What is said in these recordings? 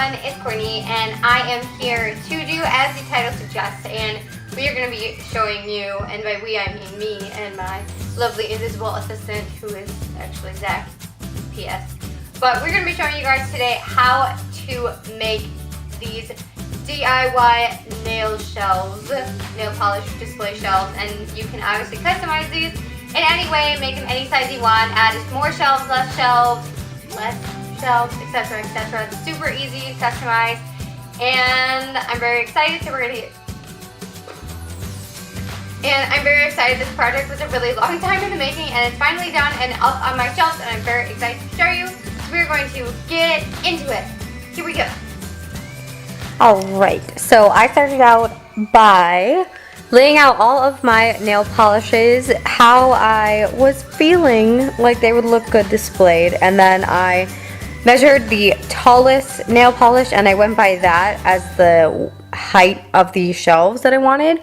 everyone, it's Courtney and I am here to do as the title suggests, and we are going to be showing you, and by we I mean me and my lovely invisible assistant who is actually Zach, PS. But we're going to be showing you guys today how to make these DIY nail shelves, nail polish display shelves, and you can obviously customize these in any way, make them any size you want, add more shelves, less shelves, etc., etc. It's super easy to customize, and I'm very excited. So I'm very excited. This project was a really long time in the making, and it's finally done and up on my shelves, and I'm very excited to show you. So we're going to get into it. Here we go. Alright, so I started out by laying out all of my nail polishes, how I was feeling like they would look good displayed, and then I measured the tallest nail polish and I went by that as the height of the shelves that I wanted,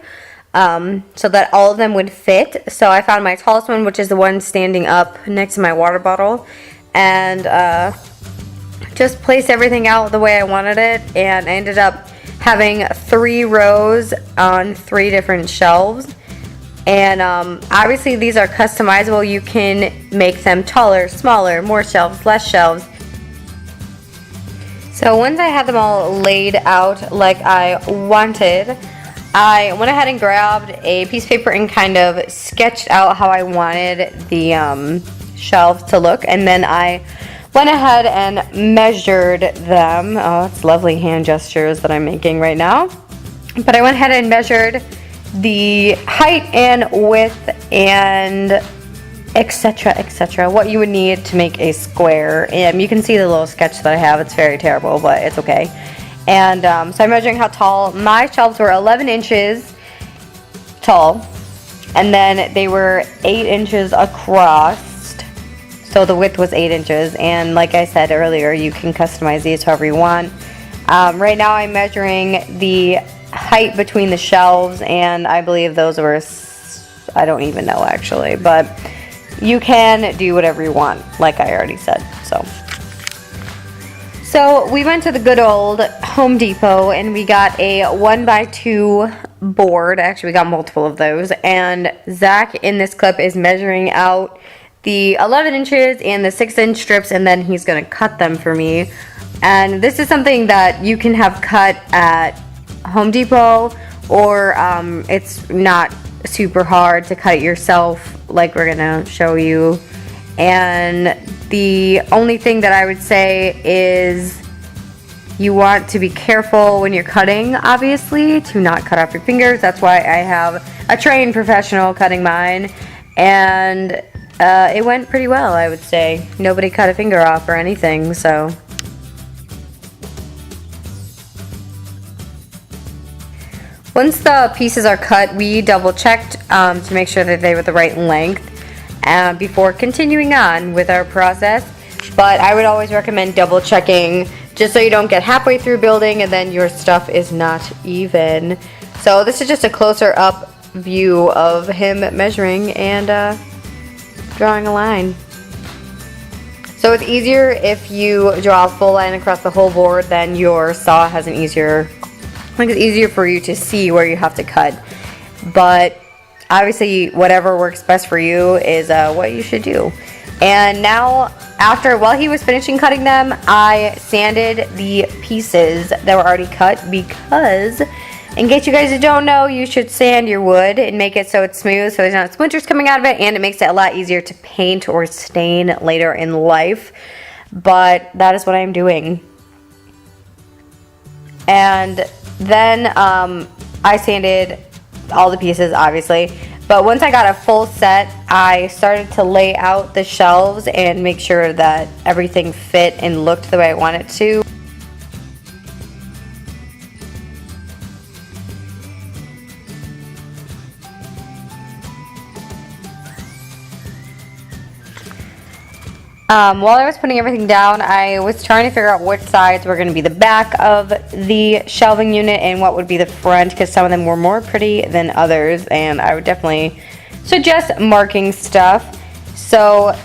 so that all of them would fit. So I found my tallest one, which is the one standing up next to my water bottle, and just placed everything out the way I wanted it, and I ended up having 3 rows on 3 different shelves. And obviously these are customizable. You can make them taller, smaller, more shelves, less shelves. So once I had them all laid out like I wanted, I went ahead and grabbed a piece of paper and kind of sketched out how I wanted the shelves to look, and then I went ahead and measured them. Oh, it's lovely hand gestures that I'm making right now. But I went ahead and measured the height and width and etc., etc., what you would need to make a square. And you can see the little sketch that I have. It's very terrible, but it's okay. And so I'm measuring how tall. My shelves were 11 inches tall, and then they were 8 inches across. So the width was 8 inches, and like I said earlier, you can customize these however you want. Right now I'm measuring the height between the shelves, and I believe those were, I don't even know actually, but you can do whatever you want, like I already said. So we went to the good old Home Depot and we got a 1x2 board. Actually, we got multiple of those, and Zach in this clip is measuring out the 11 inches and the 6-inch strips, and then he's going to cut them for me. And this is something that you can have cut at Home Depot, or it's not super hard to cut it yourself like we're going to show you. And the only thing that I would say is you want to be careful when you're cutting, obviously, to not cut off your fingers. That's why I have a trained professional cutting mine, and it went pretty well, I would say. Nobody cut a finger off or anything, so. Once the pieces are cut, we double checked to make sure that they were the right length before continuing on with our process. But I would always recommend double checking, just so you don't get halfway through building and then your stuff is not even. So this is just a closer up view of him measuring and drawing a line. So it's easier if you draw a full line across the whole board, then your saw has an easier, like it's easier for you to see where you have to cut. But obviously whatever works best for you is what you should do. And now while he was finishing cutting them, I sanded the pieces that were already cut, because in case you guys don't know, you should sand your wood and make it so it's smooth, so there's not splinters coming out of it, and it makes it a lot easier to paint or stain later in life. But that is what I'm doing. And then I sanded all the pieces, obviously. But once I got a full set, I started to lay out the shelves and make sure that everything fit and looked the way I wanted it to. While I was putting everything down, I was trying to figure out which sides were going to be the back of the shelving unit and what would be the front, because some of them were more pretty than others, and I would definitely suggest marking stuff. So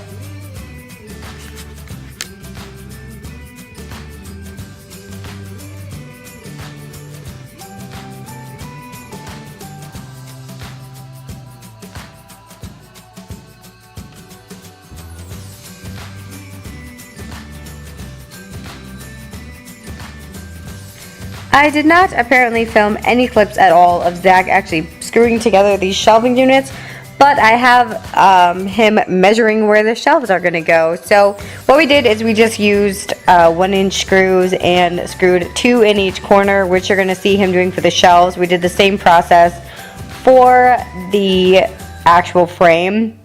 I did not apparently film any clips at all of Zach actually screwing together these shelving units, but I have him measuring where the shelves are going to go. So what we did is we just used 1-inch screws and screwed 2 in each corner, which you're going to see him doing for the shelves. We did the same process for the actual frame.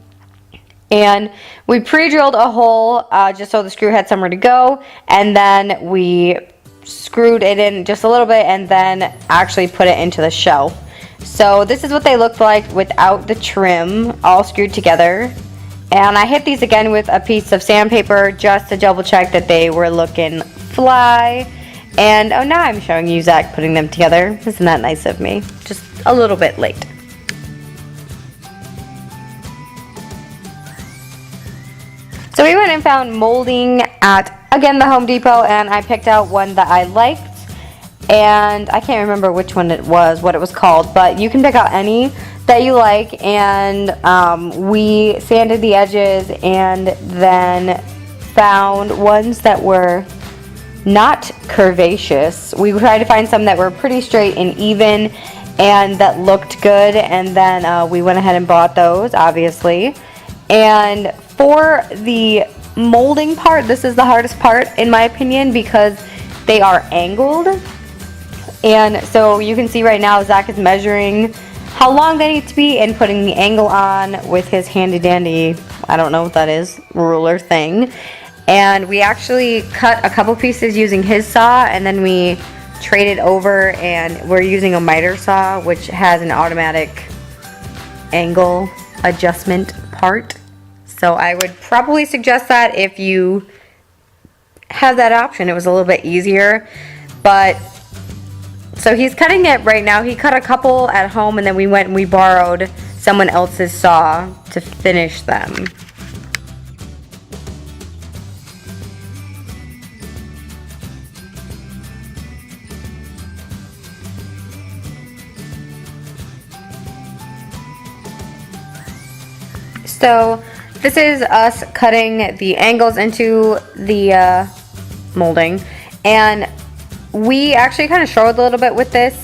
And we pre-drilled a hole just so the screw had somewhere to go, and then we screwed it in just a little bit and then actually put it into the shelf. So this is what they looked like without the trim, all screwed together. And I hit these again with a piece of sandpaper just to double check that they were looking fly. And oh, now I'm showing you Zach putting them together. Isn't that nice of me? Just a little bit late. So we went and found molding at, again, the Home Depot, and I picked out one that I liked. And I can't remember which one it was, what it was called, but you can pick out any that you like. And we sanded the edges and then found ones that were not curvaceous. We tried to find some that were pretty straight and even and that looked good, and then we went ahead and bought those, obviously. And for the molding part, this is the hardest part in my opinion because they are angled. And so you can see right now Zach is measuring how long they need to be and putting the angle on with his handy dandy, I don't know what that is, ruler thing. And we actually cut a couple pieces using his saw, and then we traded over and we're using a miter saw, which has an automatic angle adjustment part. So I would probably suggest that if you have that option. It was a little bit easier. But so he's cutting it right now. He cut a couple at home, and then we went and we borrowed someone else's saw to finish them. So this is us cutting the angles into the molding, and we actually kind of struggled a little bit with this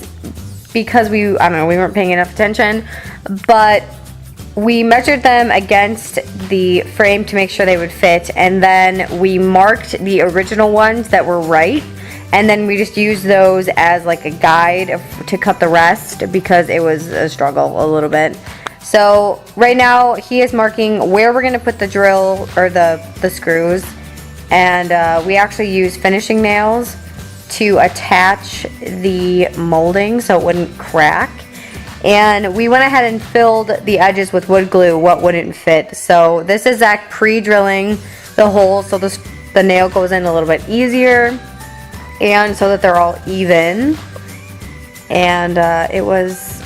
because I don't know, we weren't paying enough attention, but we measured them against the frame to make sure they would fit, and then we marked the original ones that were right, and then we just used those as like a guide to cut the rest because it was a struggle a little bit. So right now he is marking where we're going to put the drill or the screws, and we actually use finishing nails to attach the molding so it wouldn't crack. And we went ahead and filled the edges with wood glue what wouldn't fit. So this is Zach pre-drilling the hole so the nail goes in a little bit easier and so that they're all even. And it was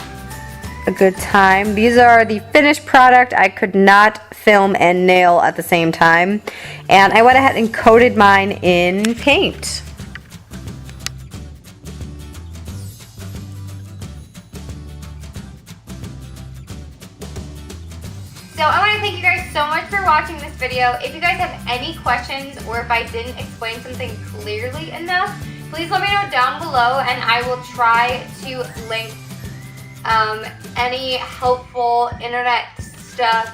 a good time. These are the finished product. I could not film and nail at the same time, and I went ahead and coated mine in paint. So I want to thank you guys so much for watching this video. If you guys have any questions or if I didn't explain something clearly enough, please let me know down below, and I will try to link any helpful internet stuff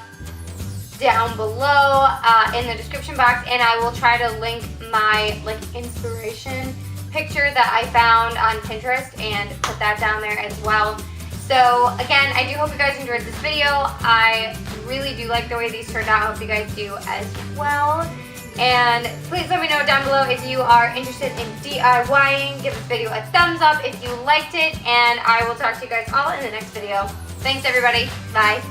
down below in the description box, and I will try to link my inspiration picture that I found on Pinterest and put that down there as well. So again, I do hope you guys enjoyed this video. I really do like the way these turned out. I hope you guys do as well. And please let me know down below if you are interested in DIYing. Give this video a thumbs up if you liked it, and I will talk to you guys all in the next video. Thanks everybody. Bye.